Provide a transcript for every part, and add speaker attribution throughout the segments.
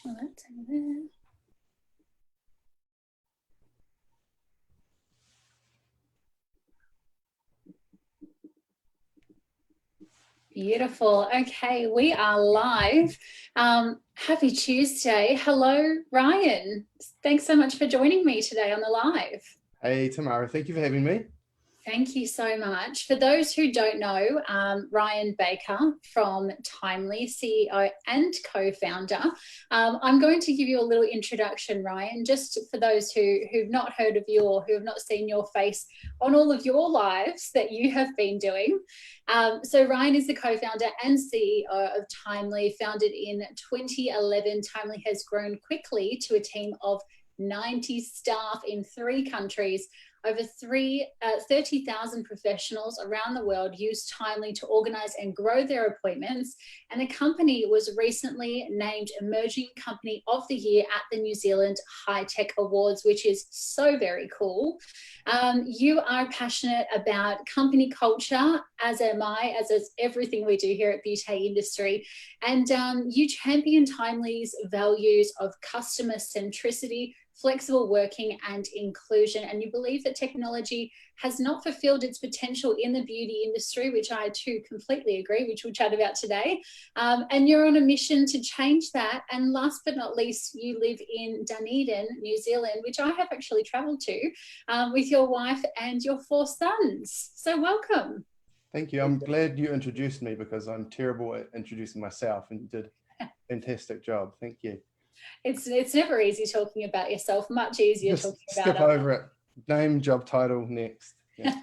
Speaker 1: Oh, that's over there. Beautiful. Okay, we are live. Happy Tuesday. Hello, Ryan. Thanks so much for joining me today on the live.
Speaker 2: Hey, Tamara, thank you for having me.
Speaker 1: Thank you so much. For those who don't know, Ryan Baker from Timely, CEO and co-founder. I'm going to give you a little introduction, Ryan, just for those who've not heard of you or who have not seen your face on all of your lives that you have been doing. So Ryan is the co-founder and CEO of Timely, founded in 2011. Timely has grown quickly to a team of 90 staff in 3 countries. Over 30,000 professionals around the world use Timely to organize and grow their appointments. And the company was recently named Emerging Company of the Year at the New Zealand High Tech Awards, which is so very cool. You are passionate about company culture, as am I, as is everything we do here at Beaute Industrie. And you champion Timely's values of customer centricity, flexible working and inclusion. And you believe that technology has not fulfilled its potential in the beauty industry, which I too completely agree, which we'll chat about today. And you're on a mission to change that. And last but not least, you live in Dunedin, New Zealand, which I have actually traveled to with your wife and your 4 sons. So welcome.
Speaker 2: Thank you. I'm glad you introduced me because I'm terrible at introducing myself, and you did a fantastic job. Thank you.
Speaker 1: It's never easy talking about yourself, much easier
Speaker 2: Just
Speaker 1: talking
Speaker 2: skip
Speaker 1: about
Speaker 2: over it. Name, job title, next. Yeah.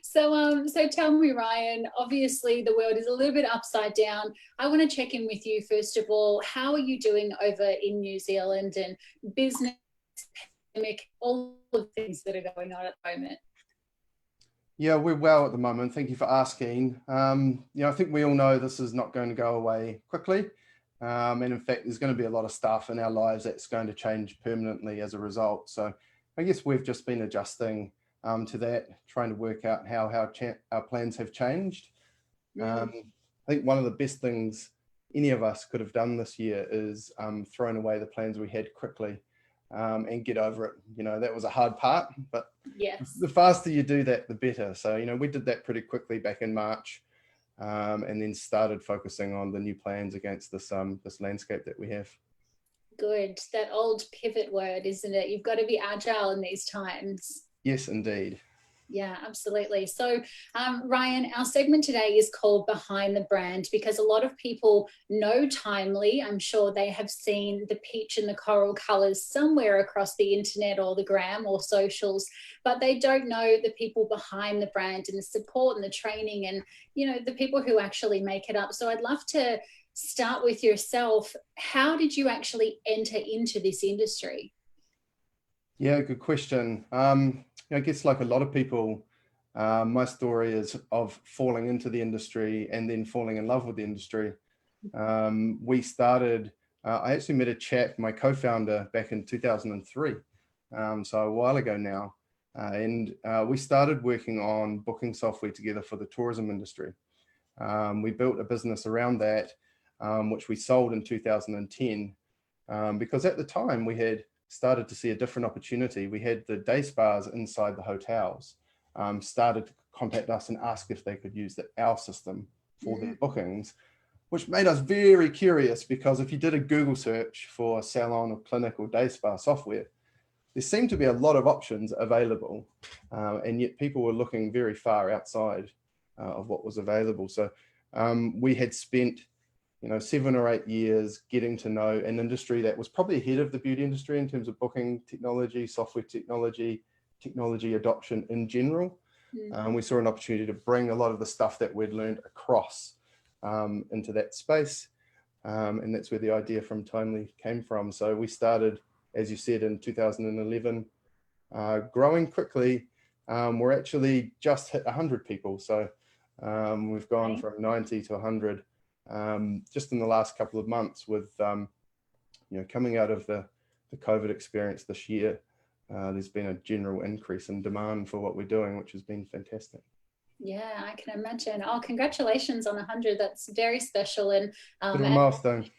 Speaker 1: So tell me, Ryan, obviously the world is a little bit upside down. I want to check in with you first of all. How are you doing over in New Zealand and business, pandemic, all of the things that are going on at the moment?
Speaker 2: Yeah, we're well at the moment. Thank you for asking. I think we all know this is not going to go away quickly. And in fact, there's going to be a lot of stuff in our lives that's going to change permanently as a result. So I guess we've just been adjusting to that, trying to work out how our plans have changed. I think one of the best things any of us could have done this year is thrown away the plans we had quickly and get over it. That was a hard part, but
Speaker 1: yes,
Speaker 2: the faster you do that, the better. So, we did that pretty quickly back in March. And then started focusing on the new plans against this landscape that we have.
Speaker 1: Good. That old pivot word, isn't it? You've got to be agile in these times.
Speaker 2: Yes, indeed.
Speaker 1: Yeah, absolutely. So, Ryan, our segment today is called Behind the Brand because a lot of people know Timely. I'm sure they have seen the peach and the coral colors somewhere across the internet or the gram or socials, but they don't know the people behind the brand and the support and the training and, the people who actually make it up. So I'd love to start with yourself. How did you actually enter into this industry?
Speaker 2: Yeah, good question. I guess like a lot of people, my story is of falling into the industry and then falling in love with the industry. We started, I actually met a chap, my co-founder, back in 2003, so a while ago now. And we started working on booking software together for the tourism industry. We built a business around that, which we sold in 2010, because at the time we had started to see a different opportunity. We had the day spas inside the hotels started to contact us and ask if they could use our system for their bookings, which made us very curious because if you did a Google search for salon or clinic or day spa software, there seemed to be a lot of options available, and yet people were looking very far outside of what was available. So we had spent 7 or 8 years getting to know an industry that was probably ahead of the beauty industry in terms of booking technology, software technology adoption in general. We saw an opportunity to bring a lot of the stuff that we'd learned across into that space. And that's where the idea from Timely came from. So we started, as you said, in 2011, growing quickly. We're actually just hit 100 people. So we've gone from 90 to 100 just in the last couple of months with, coming out of the COVID experience this year. There's been a general increase in demand for what we're doing, which has been fantastic.
Speaker 1: Yeah, I can imagine. Oh, congratulations on 100. That's very special. And
Speaker 2: Bit of a milestone.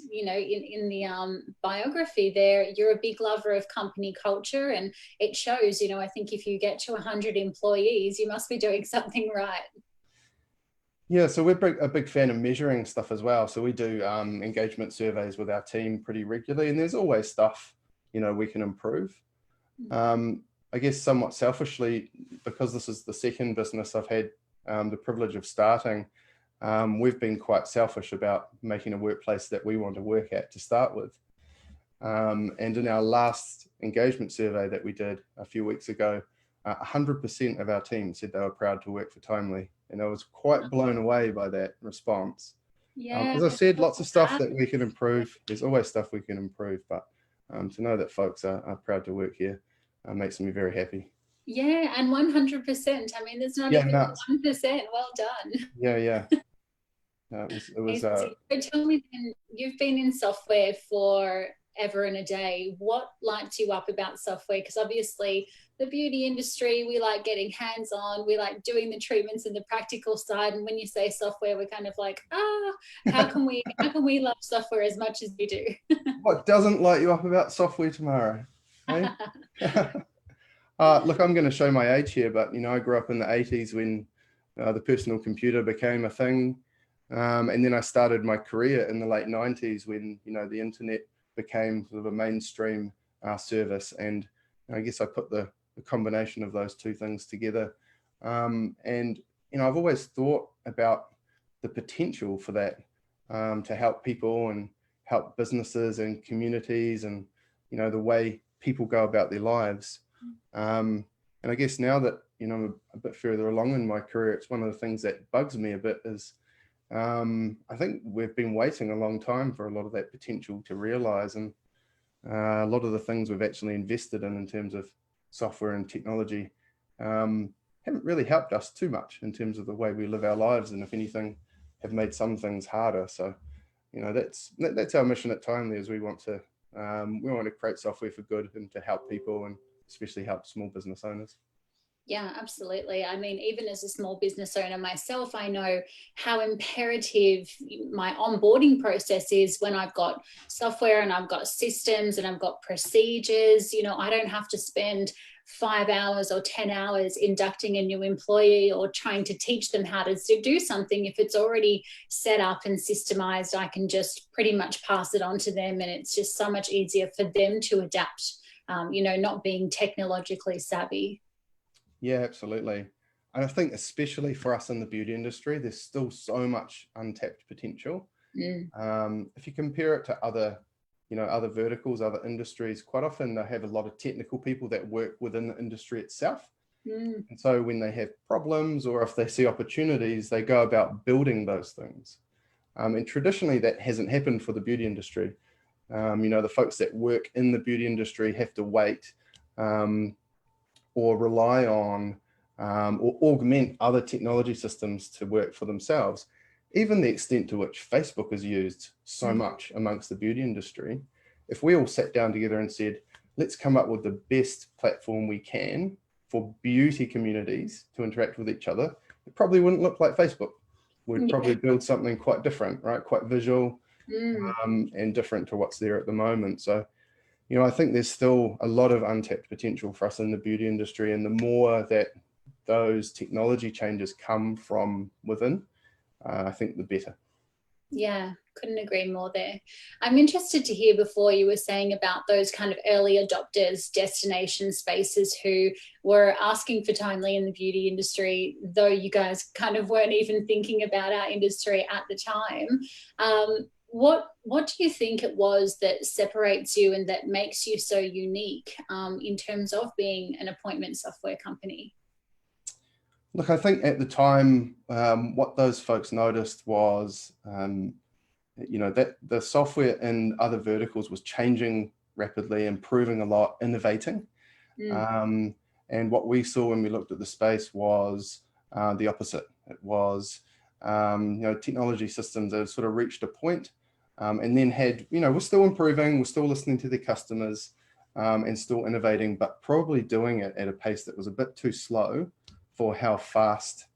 Speaker 1: you know, in the biography there, you're a big lover of company culture, and it shows. You know, I think if you get to 100 employees, you must be doing something right.
Speaker 2: Yeah, so we're a big fan of measuring stuff as well. So we do engagement surveys with our team pretty regularly, and there's always stuff, you know, we can improve. I guess somewhat selfishly, because this is the second business I've had the privilege of starting, we've been quite selfish about making a workplace that we want to work at to start with. And in our last engagement survey that we did a few weeks ago, 100% of our team said they were proud to work for Timely. And I was quite blown away by that response.
Speaker 1: Yeah,
Speaker 2: as I said, lots of stuff that we can improve. There's always stuff we can improve, but to know that folks are proud to work here makes me very happy.
Speaker 1: yeah, and 100%. I mean, there's not even 1%. Well done.
Speaker 2: Yeah. It was
Speaker 1: So tell me then, you've been in software for ever and a day. What lights you up about software? Because obviously the beauty industry, we like getting hands-on, we like doing the treatments and the practical side. And when you say software, we're kind of like, how can we love software as much as we do?
Speaker 2: What doesn't light you up about software, Tamara? Hey? Look, I'm going to show my age here, but you know, I grew up in the 80s when the personal computer became a thing. And then I started my career in the late 90s when, you know, the internet became sort of a mainstream service. And I guess I put the combination of those two things together. And, you know, I've always thought about the potential for that to help people and help businesses and communities and, you know, the way people go about their lives. And I guess now that, you know, I'm a bit further along in my career, it's one of the things that bugs me a bit is I think we've been waiting a long time for a lot of that potential to realize, and a lot of the things we've actually invested in terms of software and technology haven't really helped us too much in terms of the way we live our lives, and if anything, have made some things harder. So, you know, that's our mission at Timely, is we want to create software for good and to help people, and especially help small business owners.
Speaker 1: Yeah, absolutely. I mean, even as a small business owner myself, I know how imperative my onboarding process is when I've got software and I've got systems and I've got procedures. You know, I don't have to spend 5 hours or 10 hours inducting a new employee or trying to teach them how to do something. If it's already set up and systemized, I can just pretty much pass it on to them, and it's just so much easier for them to adapt, you know, not being technologically savvy.
Speaker 2: Yeah, absolutely. And I think especially for us in the beauty industry, there's still so much untapped potential. If you compare it to other, you know, other verticals, other industries, quite often they have a lot of technical people that work within the industry itself. And so when they have problems or if they see opportunities, they go about building those things. And traditionally that hasn't happened for the beauty industry. You know, the folks that work in the beauty industry have to wait or rely on or augment other technology systems to work for themselves. Even the extent to which Facebook is used so much amongst the beauty industry, if we all sat down together and said, let's come up with the best platform we can for beauty communities to interact with each other, it probably wouldn't look like Facebook. We'd probably build something quite different, right? Quite visual and different to what's there at the moment. So, you know, I think there's still a lot of untapped potential for us in the beauty industry, and the more that those technology changes come from within, I think the better.
Speaker 1: Yeah, couldn't agree more there. I'm interested to hear, before you were saying about those kind of early adopters, destination spaces who were asking for Timely in the beauty industry, though you guys kind of weren't even thinking about our industry at the time. What do you think it was that separates you and that makes you so unique in terms of being an appointment software company?
Speaker 2: Look, I think at the time, what those folks noticed was, you know, that the software in other verticals was changing rapidly, improving a lot, innovating. And what we saw when we looked at the space was the opposite. It was, you know, technology systems that had sort of reached a point and then had, you know, we're still improving, we're still listening to the customers and still innovating, but probably doing it at a pace that was a bit too slow for how fast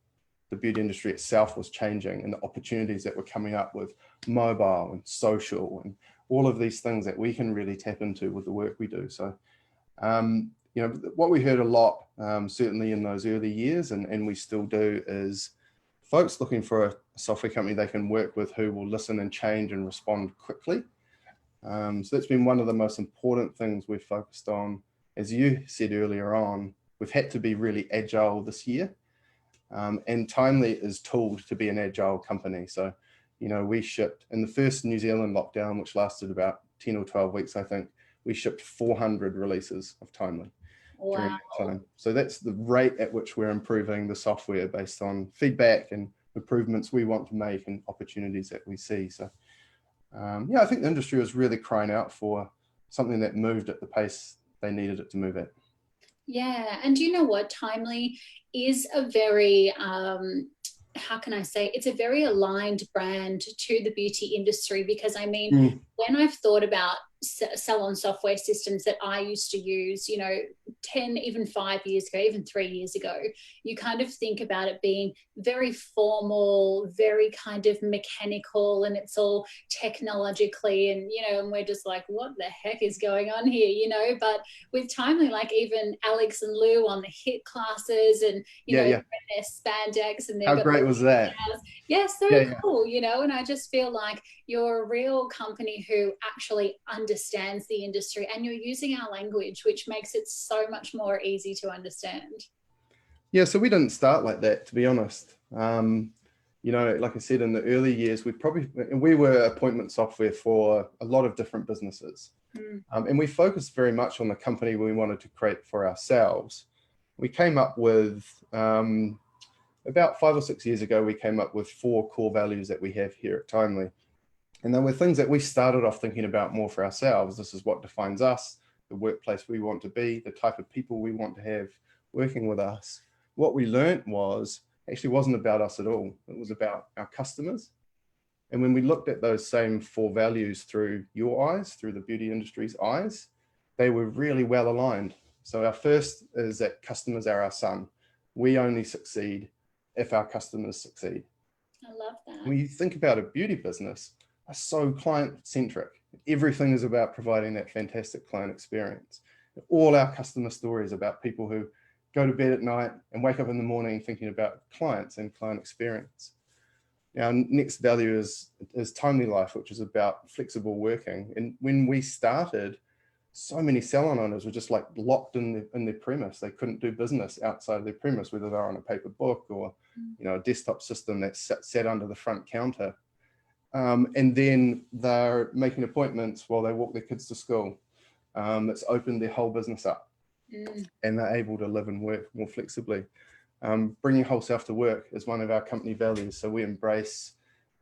Speaker 2: the beauty industry itself was changing, and the opportunities that were coming up with mobile and social and all of these things that we can really tap into with the work we do. So, you know, what we heard a lot, certainly in those early years, and we still do, is folks looking for a software company they can work with who will listen and change and respond quickly. So that's been one of the most important things we've focused on. As you said earlier on, we've had to be really agile this year. And Timely is tooled to be an agile company. So, you know, we shipped in the first New Zealand lockdown, which lasted about 10 or 12 weeks, I think, we shipped 400 releases of Timely during that time. So that's the rate at which we're improving the software based on feedback and improvements we want to make and opportunities that we see. So, yeah, I think the industry was really crying out for something that moved at the pace they needed it to move at.
Speaker 1: Yeah, and you know what? Timely is a very, how can I say, it's a very aligned brand to the beauty industry, because I mean, when I've thought about salon software systems that I used to use, you know, 10, even 5 years ago, even 3 years ago, you kind of think about it being very formal, very kind of mechanical, and it's all technologically, and, you know, and we're just like, what the heck is going on here, you know? But with Timely, like even Alex and Lou on the HIT classes, and, you know, their spandex, and they've
Speaker 2: How
Speaker 1: got
Speaker 2: great was that?
Speaker 1: Yeah, so cool, you know, and I just feel like you're a real company who actually understands the industry, and you're using our language, which makes it so much more easy to understand.
Speaker 2: Yeah, so we didn't start like that, to be honest. You know, like I said, in the early years, we were appointment software for a lot of different businesses. And we focused very much on the company we wanted to create for ourselves. We came up with, about 5 or 6 years ago, we came up with 4 core values that we have here at Timely. And they were things that we started off thinking about more for ourselves. This is what defines us, the workplace we want to be, the type of people we want to have working with us. What we learned was, actually wasn't about us at all. It was about our customers. And when we looked at those same 4 values through your eyes, through the beauty industry's eyes, they were really well aligned. So our first is that customers are our sun. We only succeed if our customers succeed.
Speaker 1: I love that.
Speaker 2: When you think about a beauty business, are so client-centric. Everything is about providing that fantastic client experience. All our customer stories about people who go to bed at night and wake up in the morning thinking about clients and client experience. Our next value is Timely Life, which is about flexible working. And when we started, so many salon owners were just like locked in their premise. They couldn't do business outside of their premise, whether they're on a paper book or, you know, a desktop system that sat under the front counter. And then they're making appointments while they walk their kids to school. It's opened their whole business up, and they're able to live and work more flexibly. Bringing whole self to work is one of our company values. So we embrace,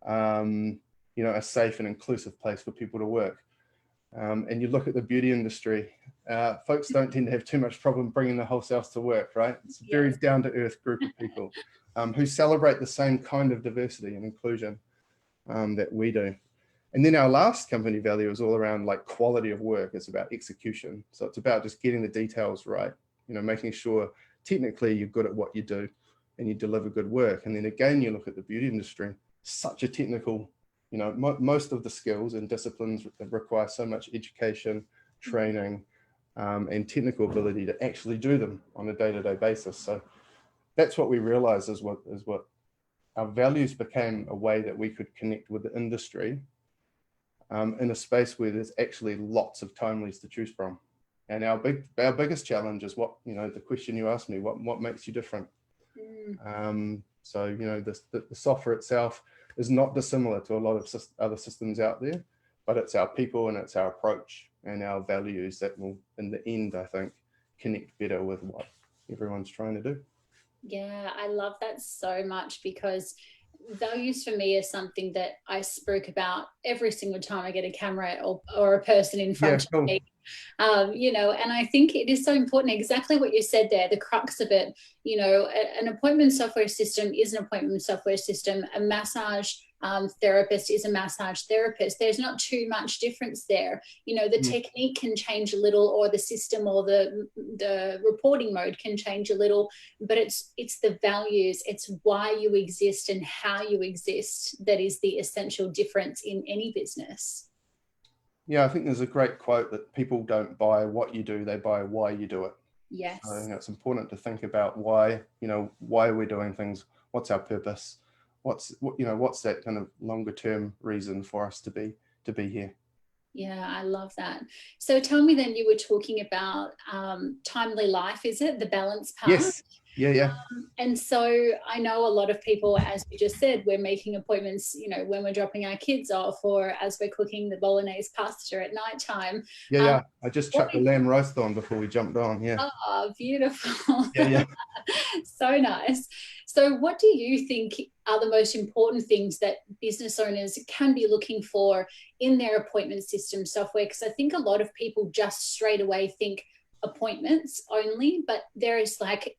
Speaker 2: you know, a safe and inclusive place for people to work. And you look at the beauty industry, folks don't tend to have too much problem bringing the whole selves to work, right? It's a very down to earth group of people who celebrate the same kind of diversity and inclusion that we do. And then our last company value is all around like quality of work. It's about execution. So it's about just getting the details right, you know, making sure technically you're good at what you do and you deliver good work. And then again, you look at the beauty industry, such a technical, you know, most of the skills and disciplines require so much education, training, and technical ability to actually do them on a day-to-day basis. So that's what we realized is what our values became a way that we could connect with the industry in a space where there's actually lots of Timelies to choose from. And our biggest challenge is what, you know, the question you asked me, what makes you different? So, you know, the software itself is not dissimilar to a lot of other systems out there, but it's our people and it's our approach and our values that will, in the end, I think, connect better with what everyone's trying to do.
Speaker 1: Yeah, I love that so much, because values for me is something that I spoke about every single time I get a camera or a person in front of me. You know, and I think it is so important, exactly what you said there, the crux of it. You know, an appointment software system is an appointment software system. A massage therapist is a massage therapist. There's not too much difference there. You know, the technique can change a little, or the system or the reporting mode can change a little, but it's the values, it's why you exist and how you exist that is the essential difference in any business.
Speaker 2: Yeah, I think there's a great quote that people don't buy what you do, they buy why you do it.
Speaker 1: Yes.
Speaker 2: So, it's important to think about why, why we're doing things, what's our purpose, what's that kind of longer term reason for us to be here.
Speaker 1: Yeah, I love that. So tell me then, you were talking about timely life, is it? The balance part?
Speaker 2: Yes. Yeah.
Speaker 1: And so I know a lot of people, as you just said, we're making appointments, when we're dropping our kids off, or as we're cooking the bolognese pasta at night time.
Speaker 2: Yeah. I just chucked the lamb roast on before we jumped on. Yeah.
Speaker 1: Oh, beautiful.
Speaker 2: Yeah.
Speaker 1: So nice. So what do you think are the most important things that business owners can be looking for in their appointment system software? Because I think a lot of people just straight away think appointments only, but it's like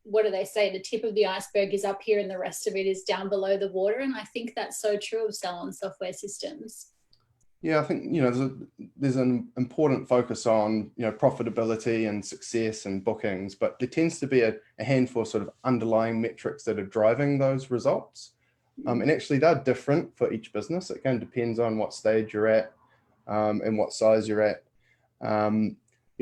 Speaker 1: what do they say? The tip of the iceberg is up here and the rest of it is down below the water. And I think that's so true of salon software systems.
Speaker 2: Yeah, I think, there's an important focus on, profitability and success and bookings, but there tends to be a handful of sort of underlying metrics that are driving those results. And actually they're different for each business. It kind of depends on what stage you're at and what size you're at.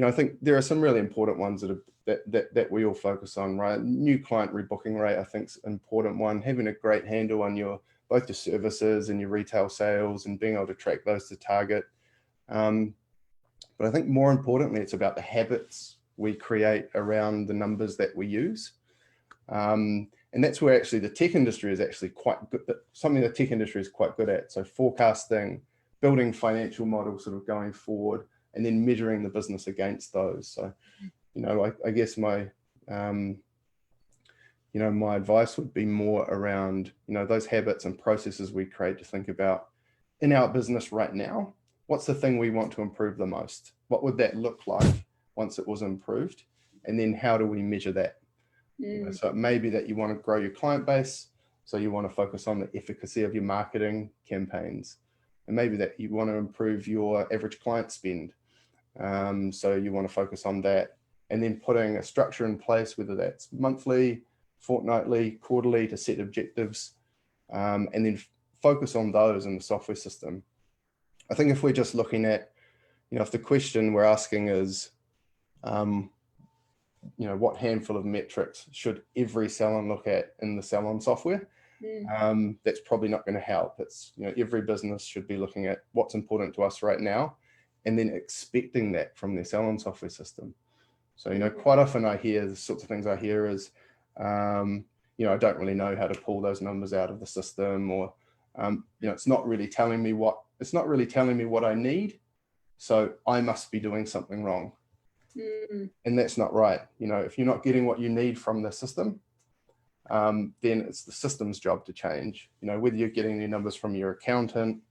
Speaker 2: I think there are some really important ones that we all focus on, right? New client rebooking rate, I think, is an important one. Having a great handle on both your services and your retail sales and being able to track those to target. But I think more importantly, it's about the habits we create around the numbers that we use. And that's where actually the tech industry is actually quite good, something the tech industry is quite good at. So forecasting, building financial models sort of going forward, and then measuring the business against those. So, I guess my my advice would be more around, those habits and processes we create to think about in our business right now. What's the thing we want to improve the most? What would that look like once it was improved? And then how do we measure that? So it may be that you want to grow your client base. So you want to focus on the efficacy of your marketing campaigns. And maybe that you want to improve your average client spend. So you want to focus on that, and then putting a structure in place, whether that's monthly, fortnightly, quarterly, to set objectives, and then focus on those in the software system. I think if we're just looking at, if the question we're asking is, what handful of metrics should every salon look at in the salon software? That's probably not going to help. It's, every business should be looking at what's important to us right now, and then expecting that from their salon software system. So, quite often I hear the sorts of things I hear is, I don't really know how to pull those numbers out of the system, or, it's not really telling me what I need. So I must be doing something wrong. And that's not right. If you're not getting what you need from the system, then it's the system's job to change. Whether you're getting your numbers from your accountant,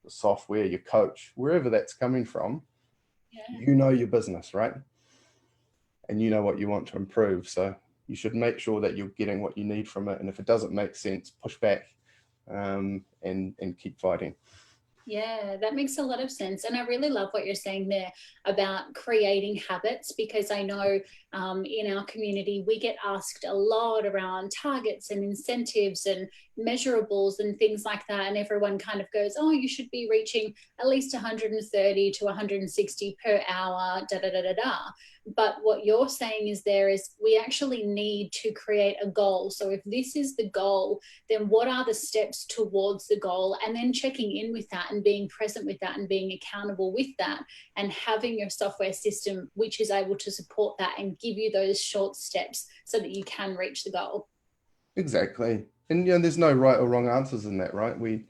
Speaker 2: the software, your coach, wherever that's coming from, your business, right? And you know what you want to improve. So you should make sure that you're getting what you need from it. And if it doesn't make sense, push back and keep fighting.
Speaker 1: Yeah, that makes a lot of sense. And I really love what you're saying there about creating habits, because I know in our community, we get asked a lot around targets and incentives and measurables and things like that. And everyone kind of goes, oh, you should be reaching at least 130 to 160 per hour, da, da, da, da, da. But what you're saying is we actually need to create a goal. So if this is the goal, then what are the steps towards the goal? And then checking in with that and being present with that and being accountable with that, and having your software system which is able to support that and give you those short steps so that you can reach the goal.
Speaker 2: Exactly. And there's no right or wrong answers in that, right? We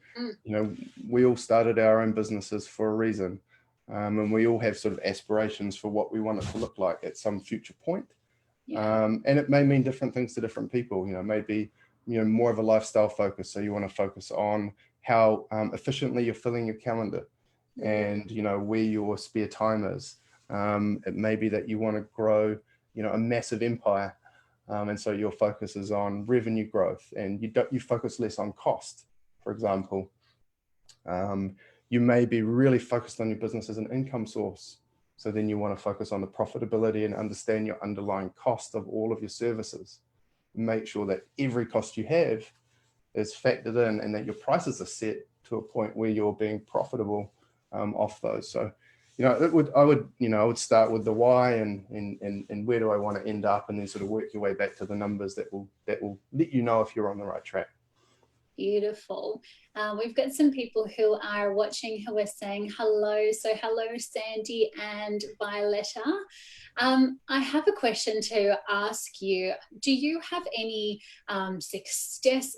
Speaker 2: all started our own businesses for a reason. And we all have sort of aspirations for what we want it to look like at some future point. And it may mean different things to different people. Maybe more of a lifestyle focus. So you want to focus on how efficiently you're filling your calendar, and where your spare time is. It may be that you want to grow a massive empire, and so your focus is on revenue growth, and you focus less on cost. for example. You may be really focused on your business as an income source. So then you want to focus on the profitability and understand your underlying cost of all of your services. Make sure that every cost you have is factored in and that your prices are set to a point where you're being profitable off those. So, I would start with the why and where do I want to end up, and then sort of work your way back to the numbers that will let you know if you're on the right track.
Speaker 1: Beautiful. We've got some people who are watching who are saying hello. So hello, Sandy and Violetta. I have a question to ask you. Do you have any success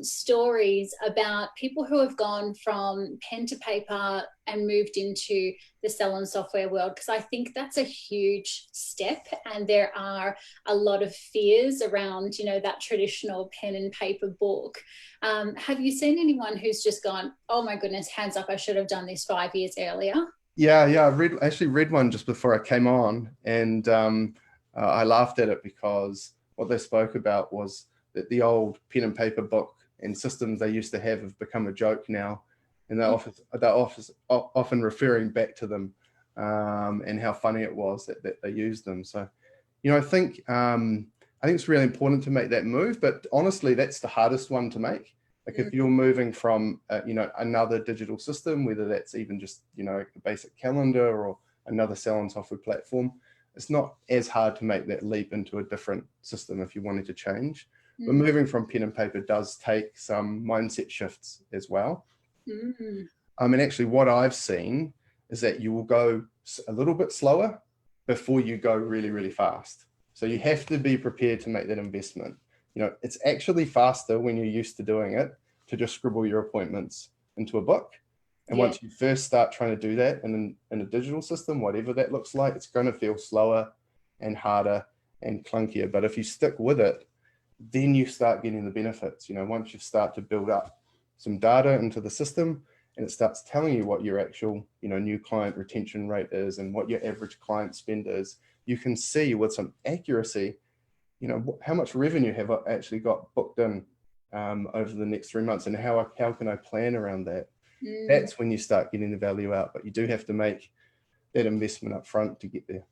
Speaker 1: stories about people who have gone from pen to paper and moved into the salon software world? Because I think that's a huge step, and there are a lot of fears around, that traditional pen and paper book. Have you seen anyone who's just gone, oh my goodness, hands up, I should have done this 5 years earlier?
Speaker 2: Yeah, I actually read one just before I came on, and I laughed at it because what they spoke about was that the old pen and paper book and systems they used to have become a joke now, and they're often referring back to them and how funny it was that they used them. So, I think it's really important to make that move, but honestly, that's the hardest one to make. Like if you're moving from, another digital system, whether that's even just, a basic calendar or another salon software platform, it's not as hard to make that leap into a different system if you wanted to change. But moving from pen and paper does take some mindset shifts as well. And actually what I've seen is that you will go a little bit slower before you go really, really fast. So you have to be prepared to make that investment. It's actually faster when you're used to doing it to just scribble your appointments into a book. And once you first start trying to do that in a digital system, whatever that looks like, it's going to feel slower and harder and clunkier. But if you stick with it, then you start getting the benefits. Once you start to build up some data into the system and it starts telling you what your actual, new client retention rate is and what your average client spend is, you can see with some accuracy how much revenue have I actually got booked in over the next 3 months, and how can I plan around that? That's when you start getting the value out, but you do have to make that investment up front to get there.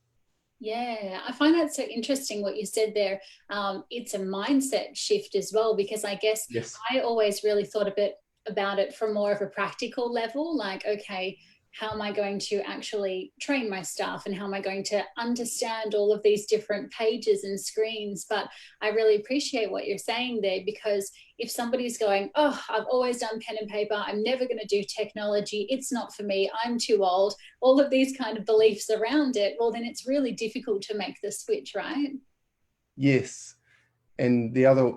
Speaker 1: Yeah, I find that so interesting what you said there. It's a mindset shift as well, because I guess I always really thought a bit about it from more of a practical level, like, okay, how am I going to actually train my staff and how am I going to understand all of these different pages and screens? But I really appreciate what you're saying there, because if somebody's going, oh, I've always done pen and paper, I'm never going to do technology, it's not for me, I'm too old, all of these kind of beliefs around it, well, then it's really difficult to make the switch, right?
Speaker 2: Yes. And the other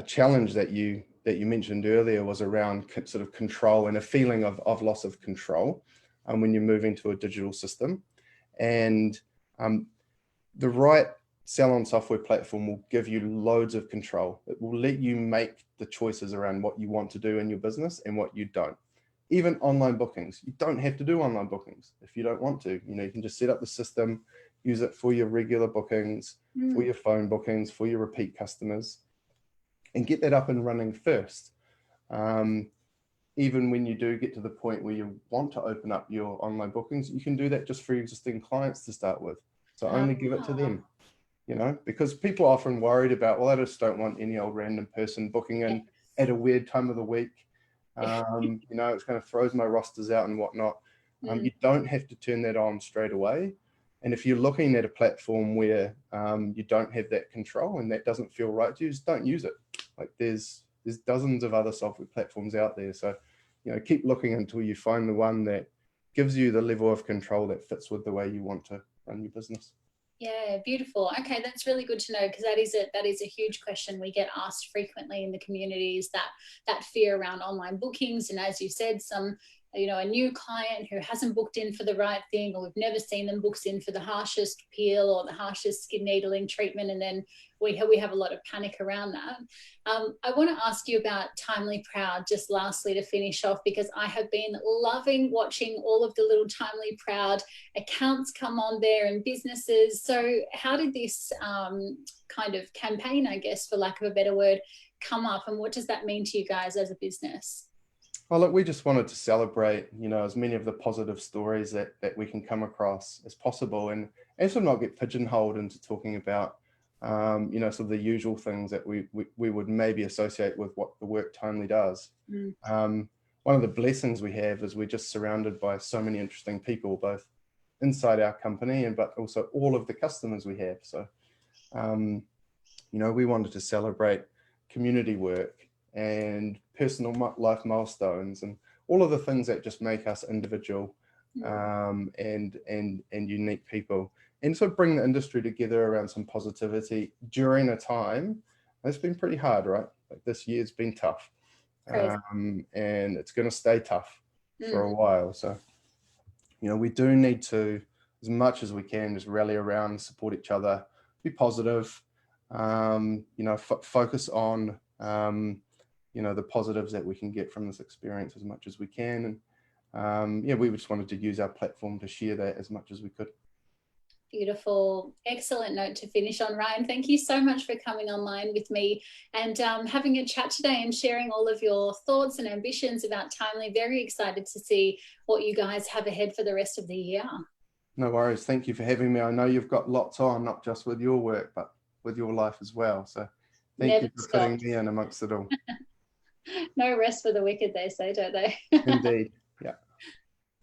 Speaker 2: challenge that you mentioned earlier was around sort of control and a feeling of loss of control when you're moving to a digital system. And the right salon software platform will give you loads of control. It will let you make the choices around what you want to do in your business and what you don't. Even online bookings, you don't have to do online bookings if you don't want to. You can just set up the system, use it for your regular bookings, for your phone bookings, for your repeat customers, and get that up and running first. Even when you do get to the point where you want to open up your online bookings, you can do that just for your existing clients to start with. So only give it to them, because people are often worried about, well, I just don't want any old random person booking in at a weird time of the week. It's going to throws my rosters out and whatnot. You don't have to turn that on straight away. And if you're looking at a platform where you don't have that control and that doesn't feel right to you, just don't use it. Like there's dozens of other software platforms out there. So, keep looking until you find the one that gives you the level of control that fits with the way you want to run your business.
Speaker 1: Yeah, beautiful. Okay, that's really good to know, because that is a huge question we get asked frequently in the communities, that fear around online bookings. And as you said, some a new client who hasn't booked in for the right thing, or we've never seen them books in for the harshest peel or the harshest skin needling treatment, and then we have a lot of panic around that. I want to ask you about Timely Proud, just lastly to finish off, because I have been loving watching all of the little Timely Proud accounts come on there and businesses. So how did this kind of campaign, I guess, for lack of a better word, come up, and what does that mean to you guys as a business?
Speaker 2: Well, look, we just wanted to celebrate, as many of the positive stories that we can come across as possible, and sort of not get pigeonholed into talking about, sort of the usual things that we would maybe associate with what the work Timely does. One of the blessings we have is we're just surrounded by so many interesting people, both inside our company but also all of the customers we have. So, we wanted to celebrate community work and personal life milestones and all of the things that just make us individual and unique people, and sort of bring the industry together around some positivity during a time that's been pretty hard, right? Like this year's been tough, and it's going to stay tough for a while. So, we do need to, as much as we can, just rally around, support each other, be positive, focus on the positives that we can get from this experience as much as we can. And we just wanted to use our platform to share that as much as we could.
Speaker 1: Beautiful. Excellent note to finish on, Ryan. Thank you so much for coming online with me and having a chat today and sharing all of your thoughts and ambitions about Timely. Very excited to see what you guys have ahead for the rest of the year.
Speaker 2: No worries. Thank you for having me. I know you've got lots on, not just with your work, but with your life as well. So thank you for fitting me in amongst it all.
Speaker 1: No rest for the wicked, they say, don't they?
Speaker 2: Indeed. Yeah.